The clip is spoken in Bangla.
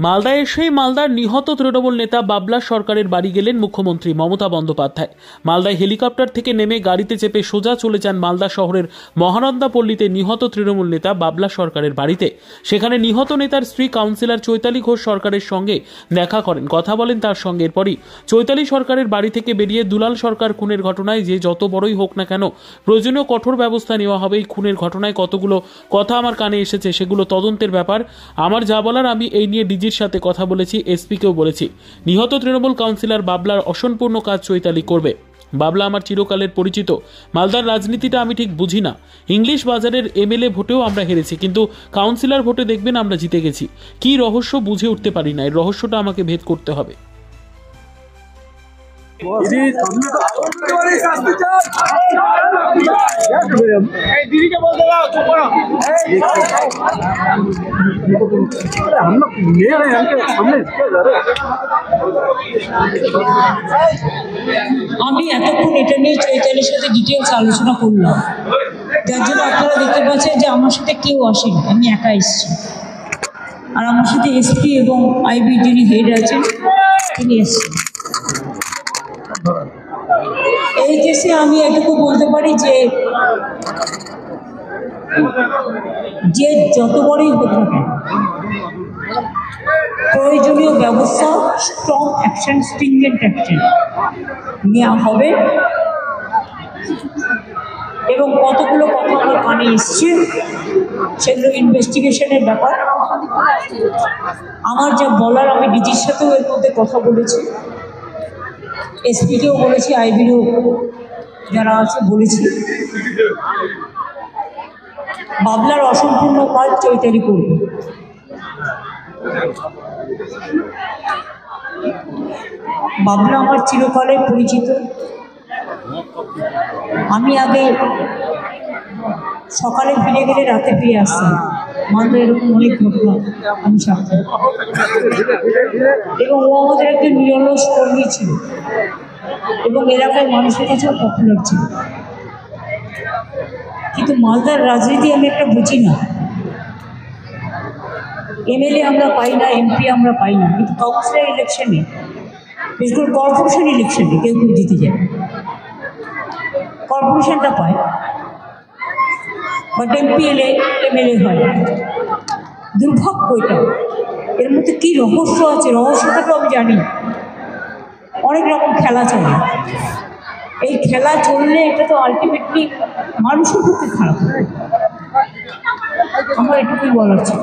মালদায় এসেই মালদার নিহত তৃণমূল নেতা বাবলা সরকারের বাড়ি গেলেন মুখ্যমন্ত্রী মমতা বন্দ্যোপাধ্যায়। মালদায় হেলিকপ্টার থেকে নেমে গাড়িতে চেপে সোজা চলে যান মালদা শহরের মহানন্দা পল্লীতে নিহত তৃণমূল নেতা বাবলা সরকারের বাড়িতে। সেখানে নিহত নেতার স্ত্রী কাউন্সিলর চৈতালি ঘোষ সরকারের সঙ্গে দেখা করেন, কথা বলেন তার সঙ্গে। এরপরই চৈতালি সরকারের বাড়ি থেকে বেরিয়ে দুলাল সরকার খুনের ঘটনায় যে যত বড়ই হোক না কেন প্রয়োজনীয় কঠোর ব্যবস্থা নেওয়া হবে। এই খুনের ঘটনায় কতগুলো কথা আমার কানে এসেছে, সেগুলো তদন্তের ব্যাপার। আমার যা বলার আমি এই নিয়ে ডিজির সাথে কথা বলেছি, এসপিকেও বলেছি। নিহত তৃণমূল কাউন্সিলর বাবলার অসম্পূর্ণ কাজ চৈতালি করবে। বাবলা আমার চিরকালের পরিচিত। মালদার রাজনীতিটা আমি ঠিক বুঝি না। ইংলিশ বাজারের এমএলএ ভোটেও আমরা হেরেছি, কিন্তু কাউন্সিলর ভোটে দেখবেন আমরা জিতে গেছি। কি রহস্য বুঝে উঠতে পারি না, এর রহস্যটা আমাকে ভেদ করতে হবে। আমি এতক্ষণ এটা নিয়ে চৈতালির সাথে ডিটেলস আলোচনা করলাম, যার জন্য আপনারা দেখতে পাচ্ছেন যে আমার সাথে কেউ আসেনি, আমি একা এসেছি। আর আমার সাথে এসপি এবং আইবি যিনি হেড আছেন তিনি এসেছেন। এই কেসে আমি এটুকু বলতে পারি যে যত বড়ই হোক না কেন প্রয়োজনীয় ব্যবস্থা, স্ট্রং অ্যাকশন, স্ট্রিংজেন্ট অ্যাকশন নেওয়া হবে। এবং কতগুলো কথা আমার কানে এসছে, সেগুলো ইনভেস্টিগেশনের ব্যাপার। আমার যা বলার আমি ডিজির সাথেও এর মধ্যে কথা বলেছি, এসপিকেও বলেছি, আইবিরও যারা আছে বলেছি। বাবলার অসম্পূর্ণ কাজ চৈতালি করবে। বাবলা আমার চিরকালের পরিচিত। আমি আগে সকালে ফিরে গেলে রাতে ফিরে আসতাম, মালদা এরকম অনেক ঘটনা আমি সাথে। এবং ও আমাদের একটা নিরলস কর্মী ছিল এবং এলাকায় মানুষের কাছেও পপুলার ছিল। কিন্তু মালদার রাজনীতি আমি একটা বুঝি না। এমএলএ আমরা পাই না, এমপি আমরা পাই না, কিন্তু কাউন্সিলর ইলেকশনে, বিশেষ করে কর্পোরেশন ইলেকশনে কেউ কেউ জিতে যায়, কর্পোরেশনটা পায়, বাট এমপি এলে এমএলএ হয়। দুর্ভাগ্য এটা। এর মধ্যে কী রহস্য আছে, রহস্যটাকেও আমি জানি। অনেক রকম খেলা চলে। এই খেলা চললে এটা তো আলটিমেটলি মানুষের পক্ষে খারাপ। আমার এটুকুই বলার ছিল।